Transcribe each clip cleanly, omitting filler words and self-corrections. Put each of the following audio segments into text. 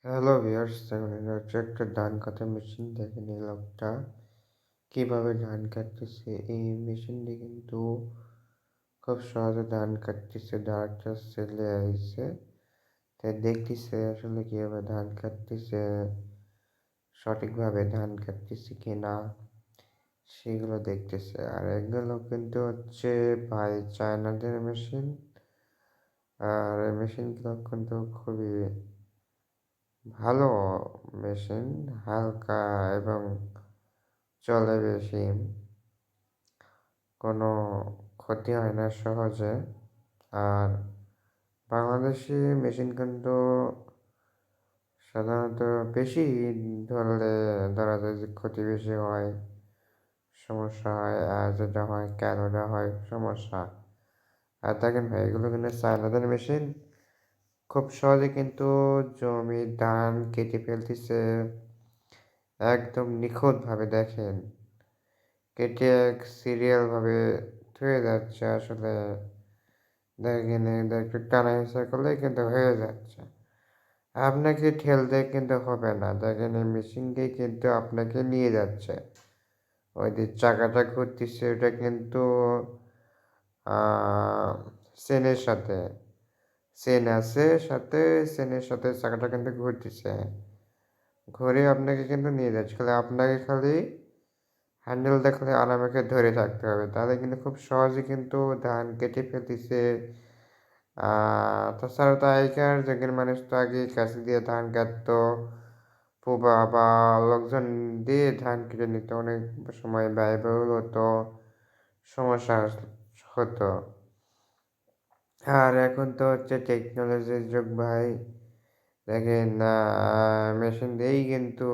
Hello viewers, দেখুন এটা হচ্ছে একটা ধান কাটার মেশিন। দেখেন এই লোকটা কিভাবে ধান কাটতেছে। এই মেশিনটি কিন্তু খুব সহজে ধান কাটতেছে। একটা ছেলে আইছে, তাই দেখতেছে আসলে কিভাবে ধান কাটতেছে, সঠিকভাবে ধান কাটতেছে কিনা সেগুলো দেখতেছে। আর এগুলো কিন্তু হচ্ছে ভাই চায়নাদের মেশিন। আর এই মেশিনগুলো কিন্তু খুবই ভালো মেশিন, হালকা এবং চলে বেশি, কোনো ক্ষতি হয় না সহজে। আর বাংলাদেশি মেশিন কিন্তু সাধারণত বেশি ধরলে ধরা যায় যে ক্ষতি বেশি হয়, সমস্যা হয়। আর যেটা হয় কেনটা হয় সমস্যা। আর দেখেন ভাই, এগুলো কিন্তু চায়নাদের মেশিন, খুব সহজে কিন্তু জমি ধান কেটে ফেলতেছে একদম নিখুঁতভাবে। দেখেন কেটে এক সিরিয়ালভাবে ধুয়ে যাচ্ছে আসলে। দেখেন এটা একটু টানা হেঁচড়া করলেই কিন্তু হয়ে যাচ্ছে। আপনাকে ঠেলতে কিন্তু হবে না। দেখেন এই মেশিনটাই কিন্তু আপনাকে নিয়ে যাচ্ছে। ওই যে চাকাটা ঘুরতেছে ওটা কিন্তু চেনের সাথে চেন আছে, চেনের সাথে চাকাটা কিন্তু ঘুরতেছে। ঘুরে আপনাকে কিন্তু নিয়ে যাচ্ছে। আপনাকে খালি হ্যান্ডেল দেখলে আরামে ধরে থাকতে হবে। তাহলে কিন্তু খুব সহজে কিন্তু ধান কেটে ফেলতেছে। তাছাড়া তো আগেকার যুগের মানুষ তো আগে কাঁচি দিয়ে ধান কাটতো, পুবা বা লোকজন দিয়ে ধান কেটে নিত। অনেক সময় ব্যয়বহুল হতো, সমস্যা হতো। আর এখন তো হচ্ছে টেকনোলজির যুগ ভাই। দেখেন মেশিন দিয়েই কিন্তু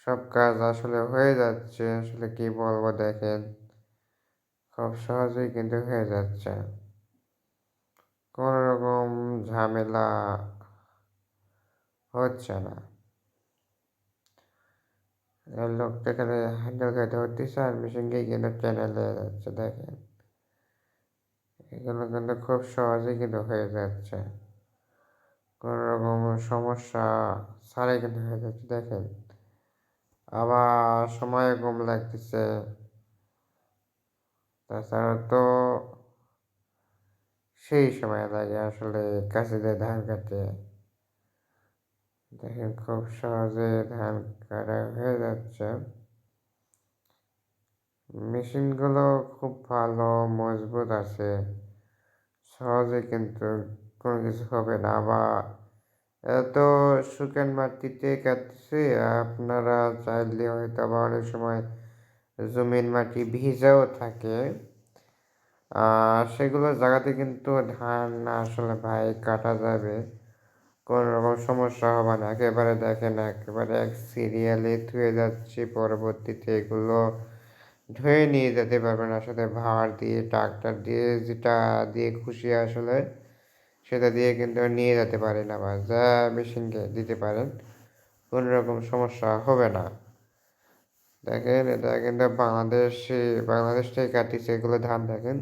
সব কাজ আসলে হয়ে যাচ্ছে। আসলে কি বলবো, দেখেন খুব সহজেই কিন্তু হয়ে যাচ্ছে। কোনো রকম ঝামেলা হচ্ছে না। লোকটা এখানে হ্যান্ডেল করে ধরতেছে আর মেশিনকেই কিন্তু টেনে নিয়ে যাচ্ছে। দেখেন এগুলো কিন্তু খুব সহজেই কিন্তু হয়ে যাচ্ছে, কোনো রকম সমস্যা ছাড়াই কিন্তু হয়ে যাচ্ছে। দেখেন আবার সময় কম লাগতেছে। তাছাড়া তো সেই সময় লাগে আসলে কাছে দিয়ে ধান কাটতে। দেখেন খুব সহজে ধান কাটা হয়ে যাচ্ছে। মেশিনগুলো খুব ভালো, মজবুত আছে, সহজে কিন্তু কোনো কিছু হবে না। বা এত শুকান মাটিতে কাটতেছে, আপনারা চাইলে হয়তো বা অনেক সময় জমির মাটি ভিজাও থাকে, সেগুলো জায়গাতে কিন্তু ধান আসলে ভাই কাটা যাবে, কোনো রকম সমস্যা হবে না। একেবারে দেখেন একেবারে এক সিরিয়ালে ধুয়ে যাচ্ছে। পরবর্তীতে এগুলো ধুয়ে নিয়ে যেতে পারবেন আসলে ভার দিয়ে, ট্রাক্টর দিয়ে, যেটা দিয়ে খুশি আসলে সেটা দিয়ে কিন্তু নিয়ে যেতে পারেন। আবার যা মেশিনকে দিতে পারেন, কোনো রকম সমস্যা হবে না। দেখেন এটা কিন্তু বাংলাদেশ থেকে কাটিছে এগুলো ধান। দেখেন